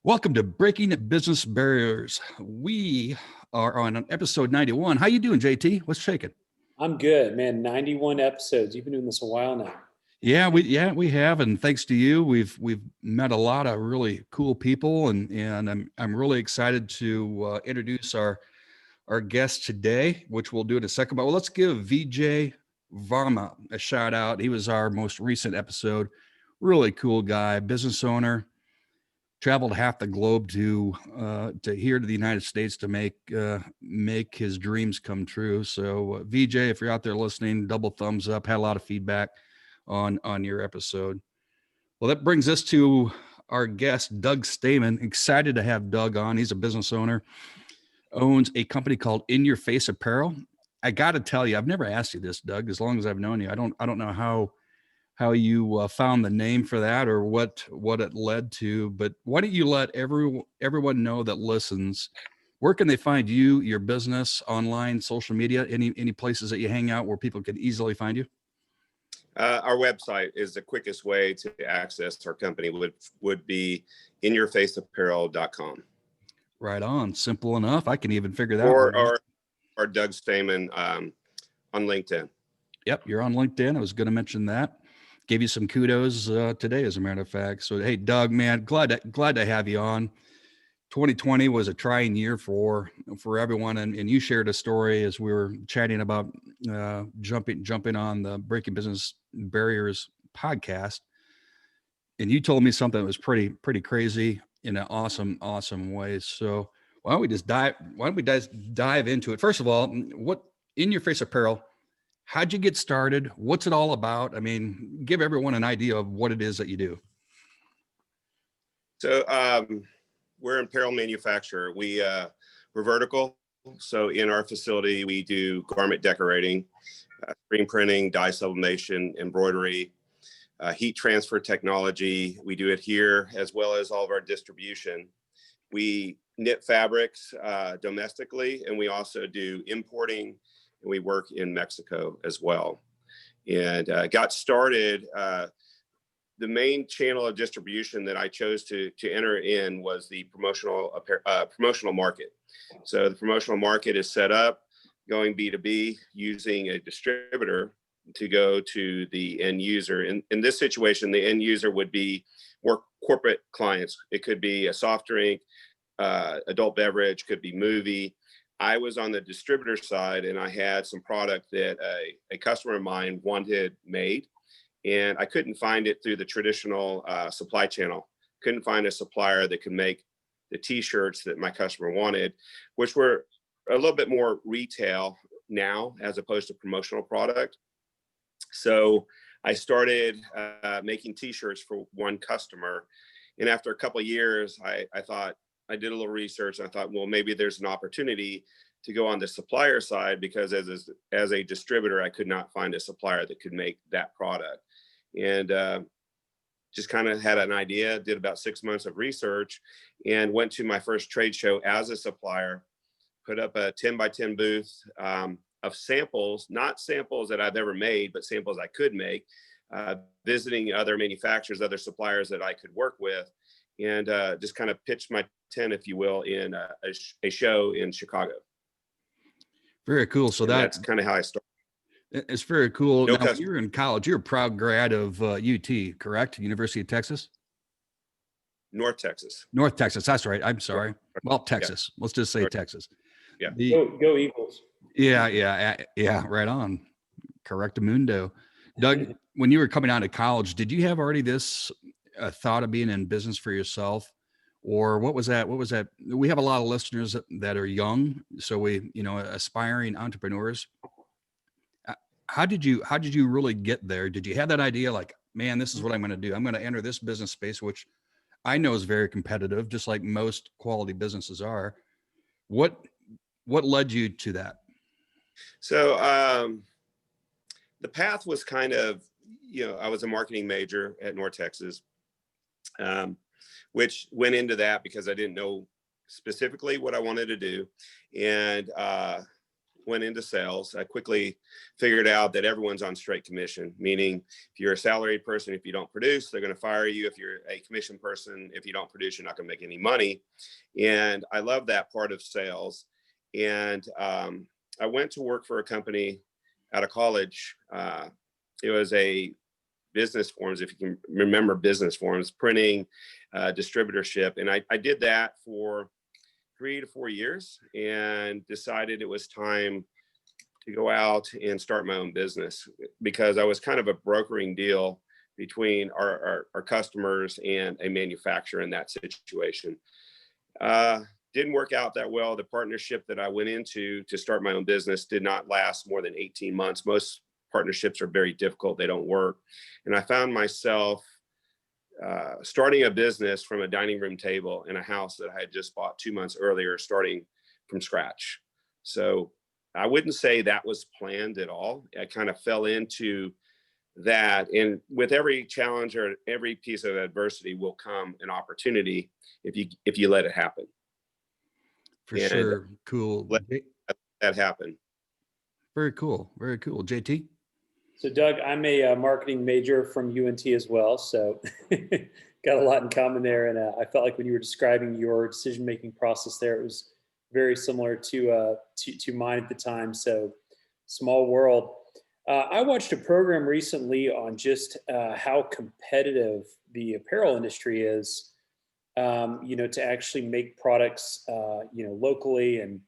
Welcome to Breaking Business Barriers. We are on episode 91. How you doing, JT? What's shaking? I'm good, man. 91 episodes. You've been doing this a while now. Yeah, we have, and thanks to you, we've met a lot of really cool people, and I'm really excited to introduce our guest today, which we'll do in a second. But let's give VJ Varma a shout out. He was our most recent episode. Really cool guy, business owner. Traveled half the globe to here to the United States to make his dreams come true. So VJ, if you're out there listening, double thumbs up. Had a lot of feedback on your episode. Well, that brings us to our guest, Doug Stayman. Excited to have Doug on. He's a business owner, owns a company called In Your Face Apparel. I got to tell you, I've never asked you this, Doug. As long as I've known you, I don't know how you found the name for that or what it led to, but why don't you let everyone know that listens, where can they find you, your business, online, social media, any places that you hang out where people can easily find you? Our website is the quickest way to access our company would be inyourfaceapparel.com. Right on. Simple enough. I can even figure that or out. Or Doug Stayman on LinkedIn. Yep, you're on LinkedIn. I was going to mention that. Gave you some kudos today, as a matter of fact. So, hey, Doug, man, glad to have you on. 2020 was a trying year for everyone, and you shared a story as we were chatting about jumping on the Breaking Business Barriers podcast, and you told me something that was pretty crazy in an awesome way. So, why don't we just dive into it? First of all, what In Your Face Apparel? How'd you get started? What's it all about? I mean, give everyone an idea of what it is that you do. So we're an apparel manufacturer. We're vertical. So in our facility, we do garment decorating, screen printing, dye sublimation, embroidery, heat transfer technology. We do it here as well as all of our distribution. We knit fabrics domestically, and we also do importing. And we work in Mexico as well. And got started, the main channel of distribution that I chose to enter in was the promotional market. So the promotional market is set up going B2B using a distributor to go to the end user. In this situation, the end user would be more corporate clients. It could be a soft drink, adult beverage, could be movie. I was on the distributor side, and I had some product that a customer of mine wanted made, and I couldn't find it through the traditional supply channel. Couldn't find a supplier that could make the T-shirts that my customer wanted, which were a little bit more retail now as opposed to promotional product. So I started making T-shirts for one customer, and after a couple of years, I thought, I did a little research, and I thought, well, maybe there's an opportunity to go on the supplier side, because as a distributor, I could not find a supplier that could make that product. And just kind of had an idea, did about 6 months of research, and went to my first trade show as a supplier, put up a 10 by 10 booth of samples, not samples that I've ever made, but samples I could make, visiting other manufacturers, other suppliers that I could work with, and just kind of pitched my tent, if you will, in a show in Chicago. Very cool. So that's kind of how I started. It's very cool. No now, when you were in college, you're a proud grad of UT, correct? University of Texas? North Texas. North Texas. That's right. I'm sorry. Well, Texas. Yeah. Let's just say North. Texas. Yeah. Go Eagles. Yeah. Right on. Correctamundo. Doug, when you were coming out of college, did you have already this thought of being in business for yourself? Or what was that? We have a lot of listeners that are young. So we, aspiring entrepreneurs. How did you really get there? Did you have that idea like, man, this is what I'm going to do. I'm going to enter this business space, which I know is very competitive, just like most quality businesses are. What led you to that? So the path was kind of, I was a marketing major at North Texas, which went into that because I didn't know specifically what I wanted to do. And went into sales, I quickly figured out that everyone's on straight commission, meaning if you're a salaried person, if you don't produce, they're going to fire you. If you're a commission person, if you don't produce, you're not going to make any money. And I love that part of sales. And I went to work for a company out of college. It was a business forms, if you can remember business forms, printing, distributorship. And I did that for 3 to 4 years and decided it was time to go out and start my own business, because I was kind of a brokering deal between our customers and a manufacturer in that situation. Didn't work out that well. The partnership that I went into to start my own business did not last more than 18 months. Most partnerships are very difficult. They don't work. And I found myself starting a business from a dining room table in a house that I had just bought 2 months earlier, starting from scratch. So I wouldn't say that was planned at all. I kind of fell into that. And with every challenge or every piece of adversity will come an opportunity if you let it happen. For And sure. Cool. let that happen. Very cool. Very cool. JT? So Doug, I'm a marketing major from UNT as well, so got a lot in common there. And I felt like when you were describing your decision-making process there, it was very similar to mine at the time. So small world. I watched a program recently on just how competitive the apparel industry is. To actually make products, locally, and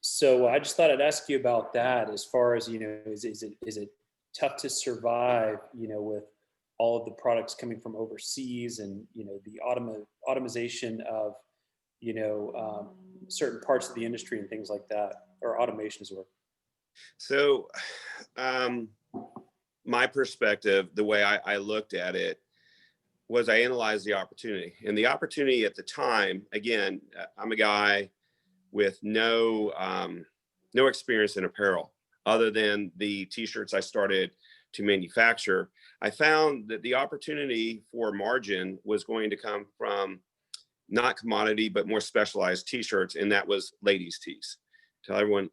so I just thought I'd ask you about that. As far as is it tough to survive, with all of the products coming from overseas, and the automation of certain parts of the industry and things like that, or automations work. So my perspective, the way I looked at it, was I analyzed the opportunity. And the opportunity at the time, again, I'm a guy with no experience in apparel other than the t-shirts I started to manufacture. I found that the opportunity for margin was going to come from not commodity, but more specialized t-shirts. And that was ladies' tees. Tell everyone,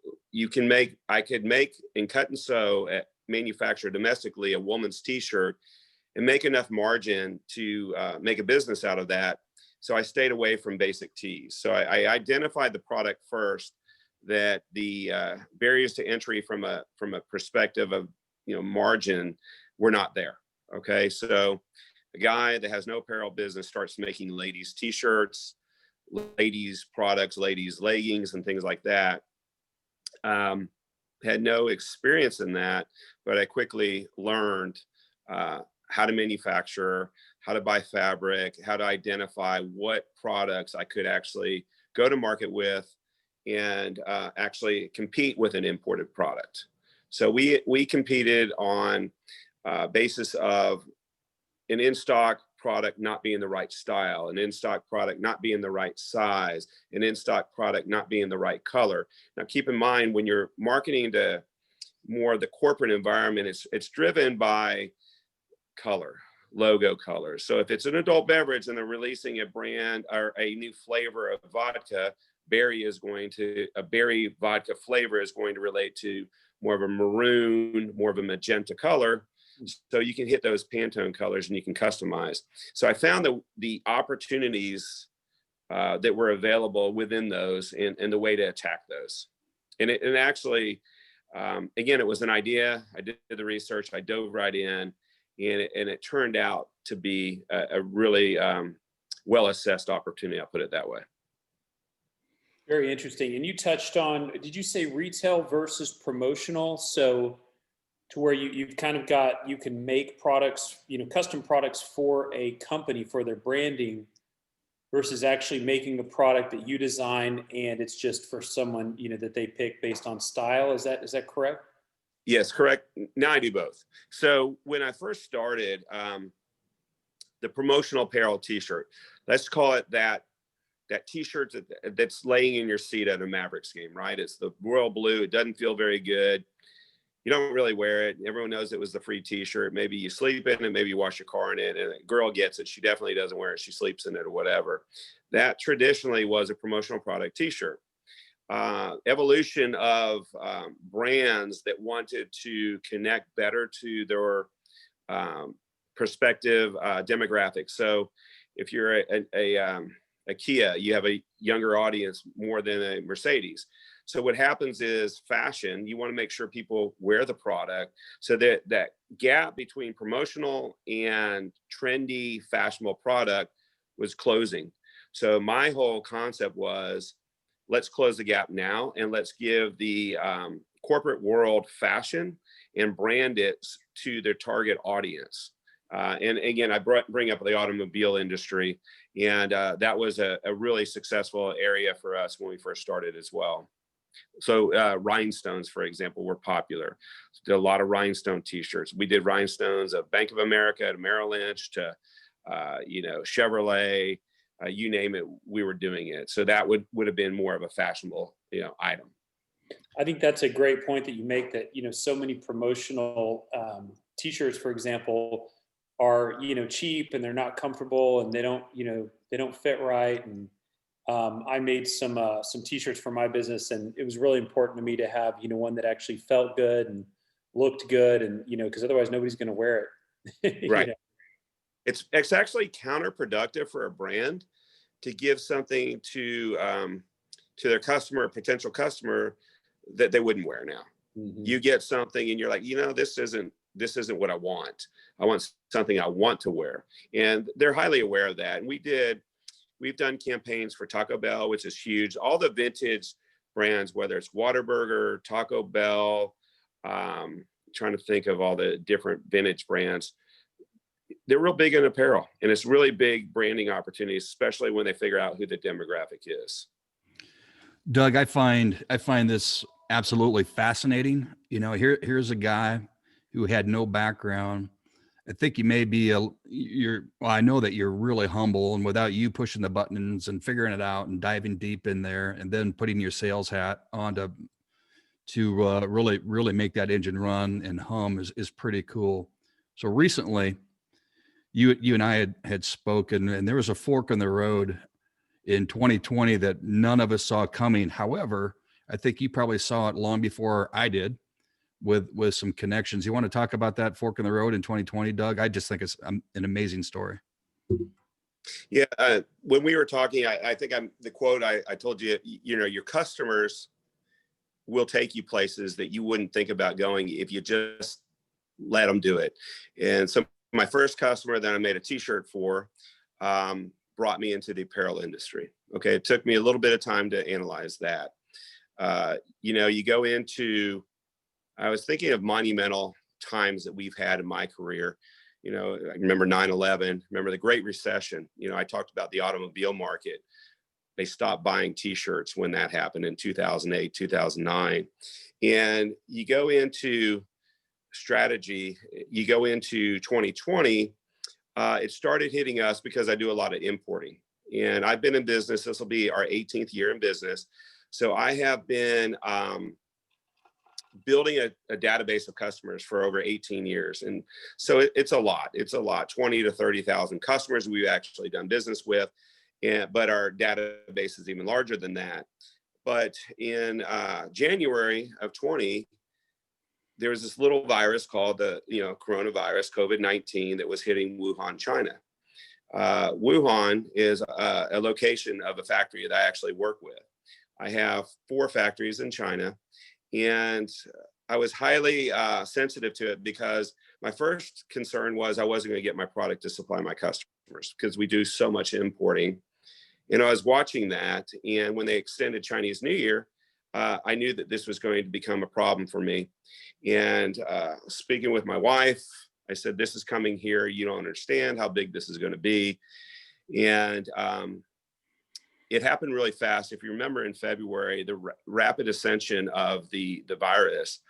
I could make and cut and sew, manufacture domestically a woman's t-shirt and make enough margin to make a business out of that. So I stayed away from basic tees. So I identified the product first, that the barriers to entry from a perspective of margin were not there. Okay, so a guy that has no apparel business starts making ladies t-shirts, ladies products, ladies leggings, and things like that. Had no experience in that, but I quickly learned how to manufacture, how to buy fabric, how to identify what products I could actually go to market with and actually compete with an imported product. So we competed on basis of an in-stock product not being the right style, an in-stock product not being the right size, an in-stock product not being the right color. Now, keep in mind, when you're marketing to more of the corporate environment, it's driven by color, logo colors. So if it's an adult beverage and they're releasing a brand or a new flavor of vodka, a berry vodka flavor is going to relate to more of a maroon, more of a magenta color. So you can hit those Pantone colors and you can customize. So I found the opportunities that were available within those and the way to attack those. And actually, again, it was an idea. I did the research, I dove right in, and it turned out to be a really well-assessed opportunity. I'll put it that way. Very interesting. And you touched on, did you say retail versus promotional? So to where you've kind of got, you can make products, custom products for a company for their branding versus actually making the product that you design and it's just for someone, that they pick based on style. Is that correct? Yes, correct. Now I do both. So when I first started, the promotional apparel t-shirt, let's call it that t-shirt that's laying in your seat at a Mavericks game, right? It's the royal blue. It doesn't feel very good. You don't really wear it. Everyone knows it was the free t-shirt. Maybe you sleep in it, maybe you wash your car in it, and a girl gets it. She definitely doesn't wear it. She sleeps in it or whatever. That traditionally was a promotional product t-shirt. evolution of brands that wanted to connect better to their prospective demographics. So if you're a Kia, you have a younger audience more than a Mercedes. So what happens is fashion, you want to make sure people wear the product, so that that gap between promotional and trendy fashionable product was closing. So my whole concept was, let's close the gap now, and let's give the corporate world fashion and brand it to their target audience. And again, I bring up the automobile industry, and that was a really successful area for us when we first started as well. So rhinestones, for example, were popular. Did a lot of rhinestone T-shirts. We did rhinestones of Bank of America to Merrill Lynch to Chevrolet, you name it, we were doing it. So that would have been more of a fashionable item. I think that's a great point that you make, that so many promotional T-shirts, for example, are cheap, and they're not comfortable, and they don't fit right. And I made some T-shirts for my business, and it was really important to me to have one that actually felt good and looked good, and because otherwise nobody's going to wear it. Right. It's actually counterproductive for a brand to give something to their customer, potential customer, that they wouldn't wear now. Mm-hmm. You get something and you're like, this isn't what I want. I want something I want to wear. And they're highly aware of that. And we've done campaigns for Taco Bell, which is huge. All the vintage brands, whether it's Whataburger, Taco Bell, trying to think of all the different vintage brands, they're real big in apparel, and it's really big branding opportunities, especially when they figure out who the demographic is. Doug, I find this absolutely fascinating. Here's a guy who had no background. I think you may be I know that you're really humble, and without you pushing the buttons and figuring it out and diving deep in there, and then putting your sales hat on to really make that engine run and hum is pretty cool. So recently, you and I had spoken, and there was a fork in the road in 2020 that none of us saw coming. However, I think you probably saw it long before I did, with some connections. You want to talk about that fork in the road in 2020, Doug? I just think it's an amazing story. Yeah. When we were talking, I think the quote I told you, your customers will take you places that you wouldn't think about going if you just let them do it. And so my first customer that I made a T-shirt for brought me into the apparel industry. Okay. It took me a little bit of time to analyze that. You go into, I was thinking of monumental times that we've had in my career. I remember 9/11, remember the Great Recession. I talked about the automobile market. They stopped buying T-shirts when that happened in 2008, 2009. And you go into strategy, you go into 2020, it started hitting us because I do a lot of importing. And I've been in business, this will be our 18th year in business. So I have been building a database of customers for over 18 years. And so it's a lot, 20 to 30,000 customers we've actually done business with. But our database is even larger than that. But in January of 20, there was this little virus called the coronavirus, COVID-19, that was hitting Wuhan, China. Wuhan is a location of a factory that I actually work with. I have 4 factories in China, and I was highly sensitive to it because my first concern was I wasn't going to get my product to supply my customers because we do so much importing. I was watching that, and when they extended Chinese New Year, I knew that this was going to become a problem for me. And speaking with my wife, I said, this is coming here. You don't understand how big this is going to be. And it happened really fast. If you remember in February, the rapid ascension of the virus,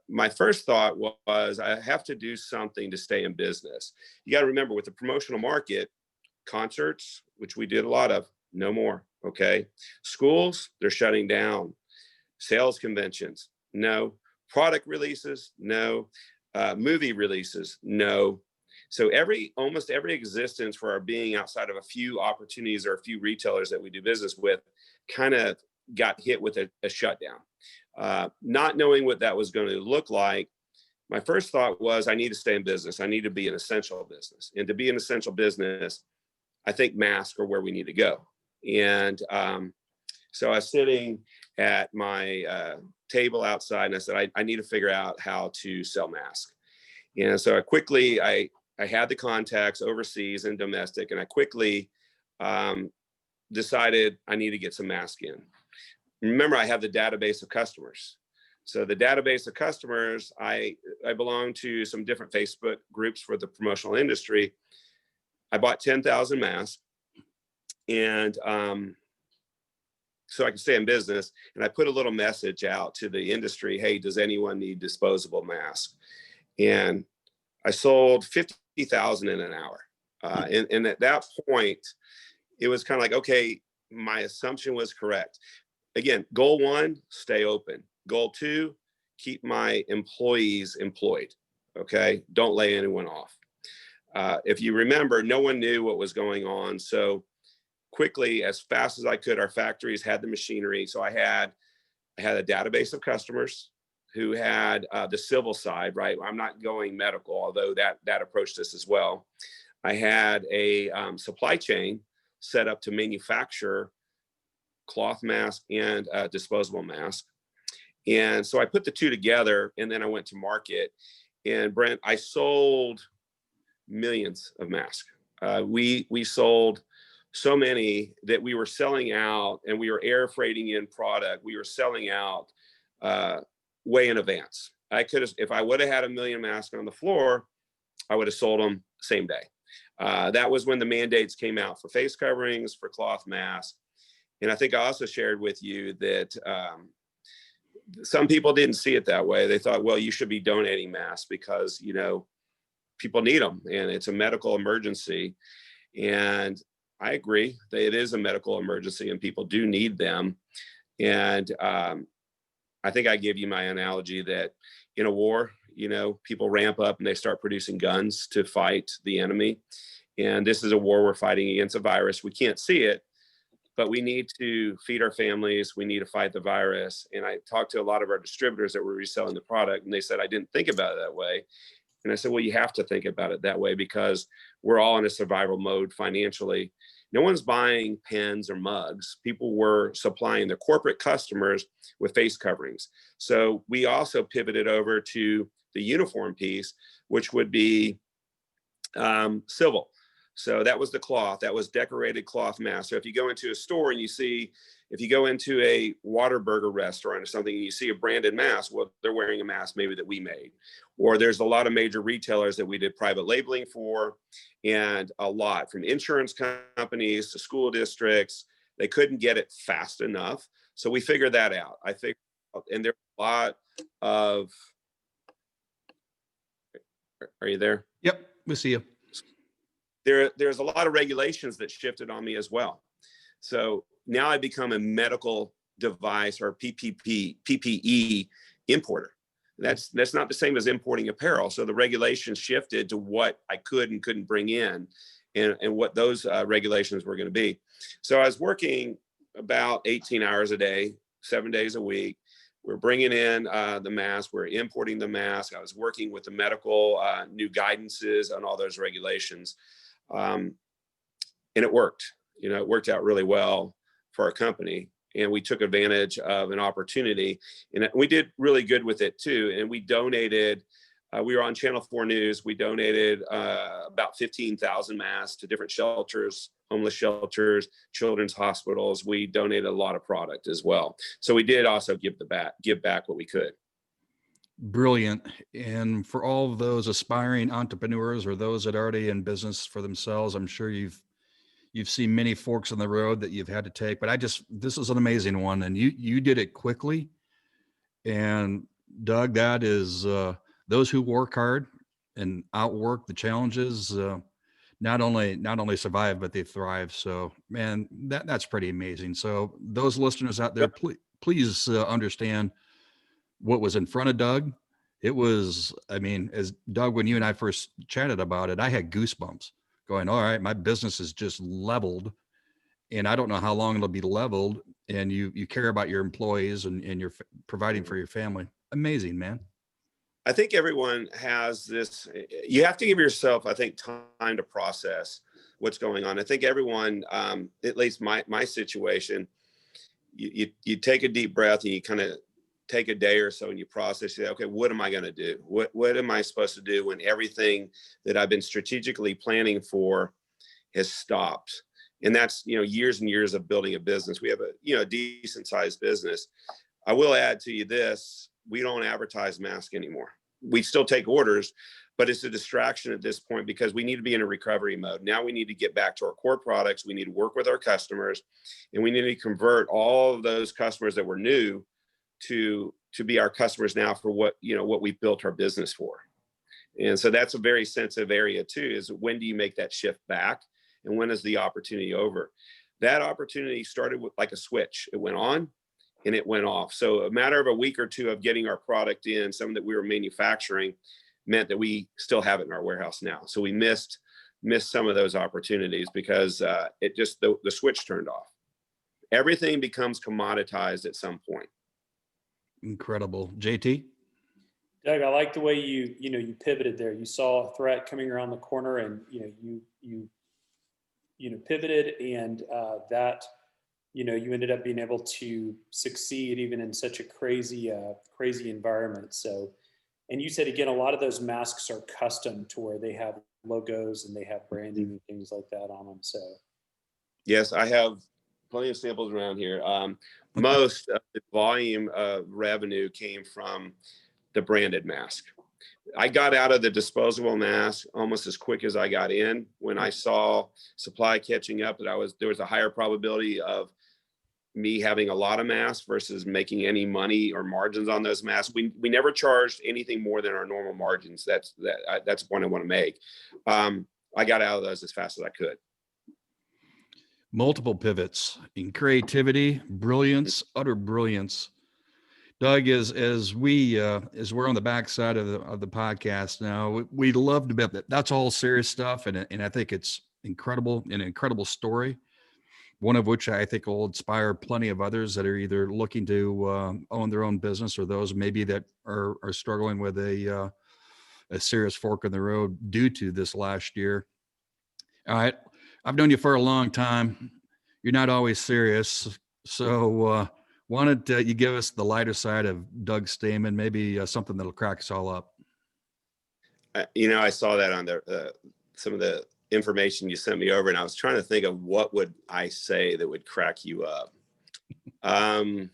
my first thought was I have to do something to stay in business. You got to remember, with the promotional market, concerts, which we did a lot of, no more. Okay. Schools, they're shutting down. Sales conventions, no. Product releases, no. Movie releases, no. So almost every existence for our being outside of a few opportunities or a few retailers that we do business with kind of got hit with a shutdown. Not knowing what that was going to look like, my first thought was I need to stay in business. I need to be an essential business. And to be an essential business, I think masks are where we need to go. And so I was sitting at my table outside and I said, I need to figure out how to sell masks. And so I had the contacts overseas and domestic, and I quickly decided I need to get some masks in. Remember, I have the database of customers. So the database of customers, I belong to some different Facebook groups for the promotional industry. I bought 10,000 masks, and so I could stay in business. And I put a little message out to the industry, hey, does anyone need disposable masks? And I sold 50,000 in an hour. And at that point, it was kind of like, okay, my assumption was correct. Again, goal 1, stay open. Goal 2, keep my employees employed. Okay, don't lay anyone off. If you remember, no one knew what was going on. So quickly, as fast as I could, our factories had the machinery. So I had a database of customers who had the civil side, right? I'm not going medical, although that approached us as well. I had a supply chain set up to manufacture cloth mask and disposable mask. And so I put the two together, and then I went to market. And Brent, I sold millions of masks. We sold so many that we were selling out, and we were air freighting in product. We were selling out way in advance. I could have, if I would have had 1 million masks on the floor, I would have sold them same day. That was when the mandates came out for face coverings, for cloth masks. And I think I also shared with you that some people didn't see it that way. They thought, well, you should be donating masks because, you know, people need them and it's a medical emergency. And I agree that it is a medical emergency and people do need them. And I think I gave you my analogy that in a war, you know, people ramp up and they start producing guns to fight the enemy. And this is a war we're fighting against a virus. We can't see it, but we need to feed our families. We need to fight the virus. And I talked to a lot of our distributors that were reselling the product, and they said, I didn't think about it that way. And I said, well, you have to think about it that way because we're all in a survival mode financially. No one's buying pens or mugs. People were supplying their corporate customers with face coverings. So we also pivoted over to the uniform piece, which would be civil. So that was the cloth, that was decorated cloth mask. So if you go into a store and you see, if you go into a Whataburger restaurant or something, and you see a branded mask, well, they're wearing a mask maybe that we made. Or there's a lot of major retailers that we did private labeling for, and a lot from insurance companies to school districts. They couldn't get it fast enough. So we figured that out. I think, and there's a lot of, are you there? Yep, we see you. There's a lot of regulations that shifted on me as well. So now I become a medical device or PPE importer. That's not the same as importing apparel. So the regulations shifted to what I could and couldn't bring in and what those regulations were going to be. So I was working about 18 hours a day, 7 days a week. We're bringing in the mask. We're importing the mask. I was working with the medical new guidances on all those regulations. And it worked. You know, it worked out really well for our company. And we took advantage of an opportunity. And we did really good with it too. And we donated, we were on Channel 4 News. We donated about 15,000 masks to different shelters, homeless shelters, children's hospitals. We donated a lot of product as well. So we did also give back what we could. Brilliant. And for all of those aspiring entrepreneurs or those that are already in business for themselves, I'm sure you've seen many forks in the road that you've had to take, but this is an amazing one. And you did it quickly. And Doug, that is, those who work hard and outwork the challenges, not only survive, but they thrive. So man, that's pretty amazing. So those listeners out there, please understand what was in front of Doug. It was, I mean, as Doug, when you and I first chatted about it, I had goosebumps going, all right, my business is just leveled and I don't know how long it'll be leveled. and you care about your employees and you're providing for your family. Amazing, man. I think everyone has this. You have to give yourself, I think, time to process what's going on. I think everyone, at least my situation, you take a deep breath and you kind of take a day or so and you process. You say, okay, what am I going to do? What am I supposed to do when everything that I've been strategically planning for has stopped? And that's, years and years of building a business. We have a decent sized business. I will add to you this: we don't advertise masks anymore. We still take orders, but it's a distraction at this point because we need to be in a recovery mode. Now we need to get back to our core products. We need to work with our customers, and we need to convert all of those customers that were new to be our customers now for what we built our business for. And so that's a very sensitive area too, is when do you make that shift back and when is the opportunity over? That opportunity started with like a switch. It went on and it went off. So a matter of a week or two of getting our product in, some that we were manufacturing, meant that we still have it in our warehouse now. So we missed some of those opportunities because it just, the switch turned off. Everything becomes commoditized at some point. Incredible. JT? Doug, I like the way you pivoted there. You saw a threat coming around the corner, and you pivoted, and that you ended up being able to succeed even in such a crazy environment. So, and you said again, a lot of those masks are custom to where they have logos and they have branding and things like that on them. So, yes, I have plenty of samples around here. Most of the volume of revenue came from the branded mask. I got out of the disposable mask almost as quick as I got in. When I saw supply catching up, that there was a higher probability of me having a lot of masks versus making any money or margins on those masks. We never charged anything more than our normal margins. That's the point I want to make. I got out of those as fast as I could. Multiple pivots in creativity, brilliance, utter brilliance. Doug, as we're on the backside of the podcast now, we love to bet that that's all serious stuff, and I think it's an incredible story. One of which I think will inspire plenty of others that are either looking to own their own business or those maybe that are struggling with a serious fork in the road due to this last year. All right, I've known you for a long time. You're not always serious, so why don't you give us the lighter side of Doug Stayman, maybe something that'll crack us all up. I saw that on some of the information you sent me over, and I was trying to think of what would I say that would crack you up. I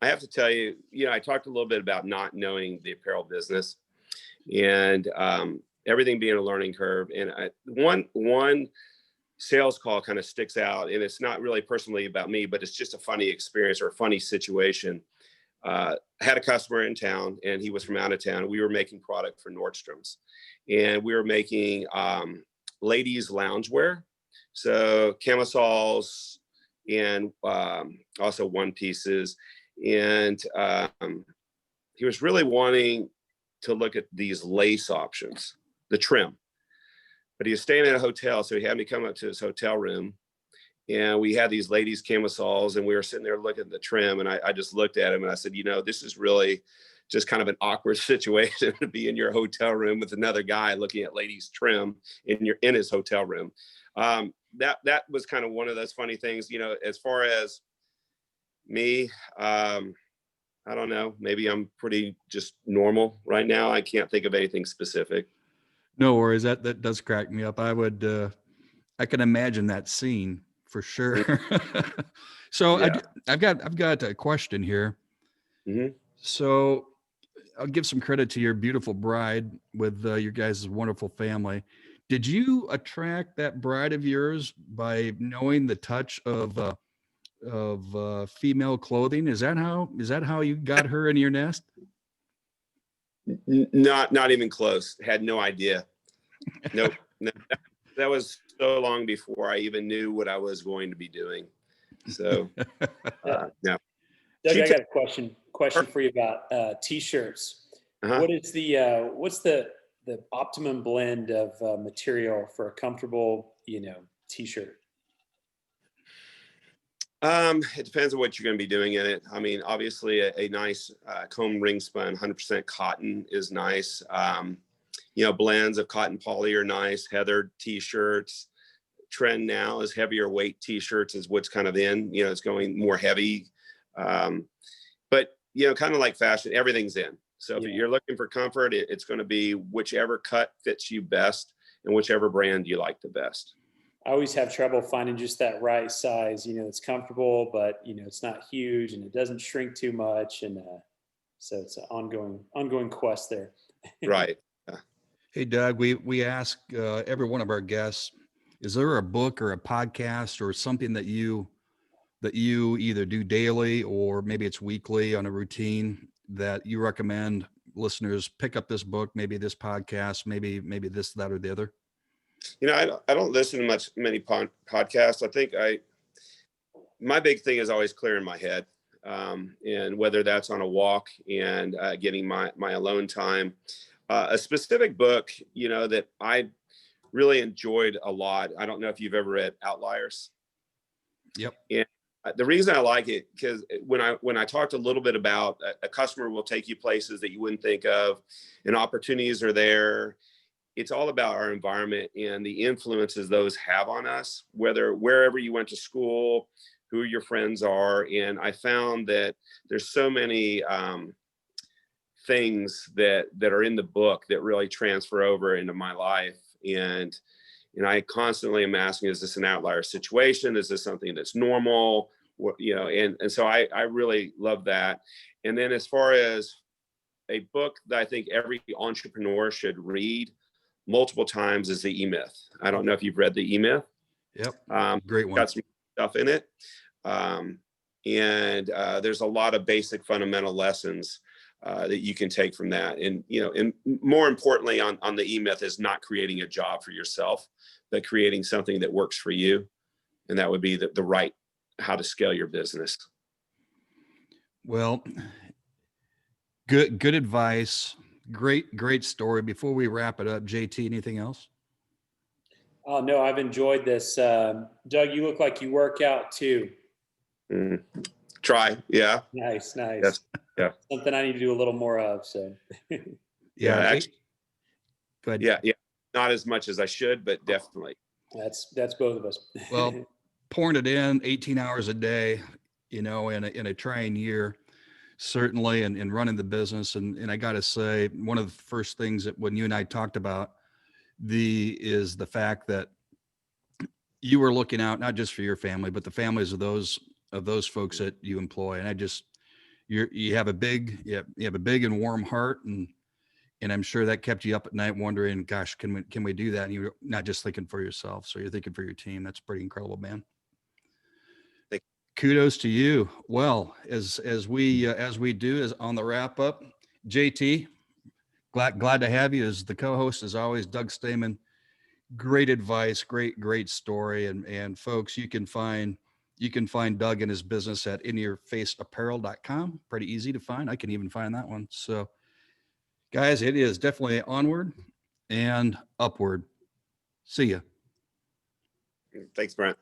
have to tell you, I talked a little bit about not knowing the apparel business and everything being a learning curve. And one sales call kind of sticks out, and it's not really personally about me, but it's just a funny experience or a funny situation. I had a customer in town, and he was from out of town. We were making product for Nordstrom's, and we were making ladies loungewear, so camisoles and also one pieces. And he was really wanting to look at these lace options, the trim. But he was staying in a hotel, so he had me come up to his hotel room, and we had these ladies camisoles, and we were sitting there looking at the trim, and I just looked at him and I said, this is really just kind of an awkward situation to be in your hotel room with another guy looking at ladies trim in his hotel room. That was kind of one of those funny things, as far as me, I don't know, maybe I'm pretty just normal right now. I can't think of anything specific. No worries. That does crack me up. I can imagine that scene for sure. So yeah. I've got a question here. Mm-hmm. So I'll give some credit to your beautiful bride with your guys' wonderful family. Did you attract that bride of yours by knowing the touch of female clothing? Is that how you got her in your nest? Not even close. Had no idea. Nope. No, that was so long before I even knew what I was going to be doing. So no. Doug, I got a question for you about t-shirts. Uh-huh. What's the optimum blend of material for a comfortable, t-shirt? It depends on what you're going to be doing in it. I mean, obviously a nice comb ring spun 100% cotton is nice. Blends of cotton poly are nice. Heathered t-shirts. Trend now is heavier weight t-shirts is what's kind of in. It's going more heavy. But kind of like fashion, everything's in. So if you're looking for comfort, it's going to be whichever cut fits you best and whichever brand you like the best. I always have trouble finding just that right size. It's comfortable, but it's not huge and it doesn't shrink too much. And so it's an ongoing quest there. Right. Hey, Doug, we ask every one of our guests, is there a book or a podcast or something that you either do daily or maybe it's weekly on a routine that you recommend listeners pick up this book, maybe this podcast, maybe this, that, or the other? I don't listen to many podcasts. I think my big thing is always clearing my head. And whether that's on a walk and getting my alone time, a specific book, that I really enjoyed a lot. I don't know if you've ever read Outliers. Yep. And the reason I like it, because when I talked a little bit about a customer will take you places that you wouldn't think of and opportunities are there. It's all about our environment and the influences those have on us, wherever you went to school, who your friends are. And I found that there's so many things that are in the book that really transfer over into my life. And I constantly am asking, is this an outlier situation? Is this something that's normal? And so I really love that. And then as far as a book that I think every entrepreneur should read multiple times is the E-Myth. I don't know if you've read the E-Myth. Yep. Great one. Got some stuff in it. And there's a lot of basic fundamental lessons that you can take from that. And, and more importantly on the E-Myth is not creating a job for yourself, but creating something that works for you. And that would be the right, how to scale your business. Well, good advice. Great story. Before we wrap it up, JT, anything else? Oh, no, I've enjoyed this. Doug, you look like you work out too. Try. Yeah. Nice. Yes. Yeah. Something I need to do a little more of. So. Yeah. Actually, go ahead. Yeah. Not as much as I should, but definitely. That's both of us. Well, pouring it in 18 hours a day, in a trying year, certainly, and running the business. And I got to say, one of the first things that when you and I talked about is the fact that you were looking out, not just for your family, but the families of those folks that you employ. And you have a big and warm heart. And I'm sure that kept you up at night wondering, gosh, can we do that? And you're not just thinking for yourself. So you're thinking for your team. That's pretty incredible, man. Kudos to you. Well, as we do is on the wrap up, JT, glad to have you as the co-host as always. Doug Stayman, great advice, great story, and folks, you can find Doug and his business at inyourfaceapparel.com. Pretty easy to find. I can even find that one. So, guys, it is definitely onward and upward. See ya. Thanks, Brent.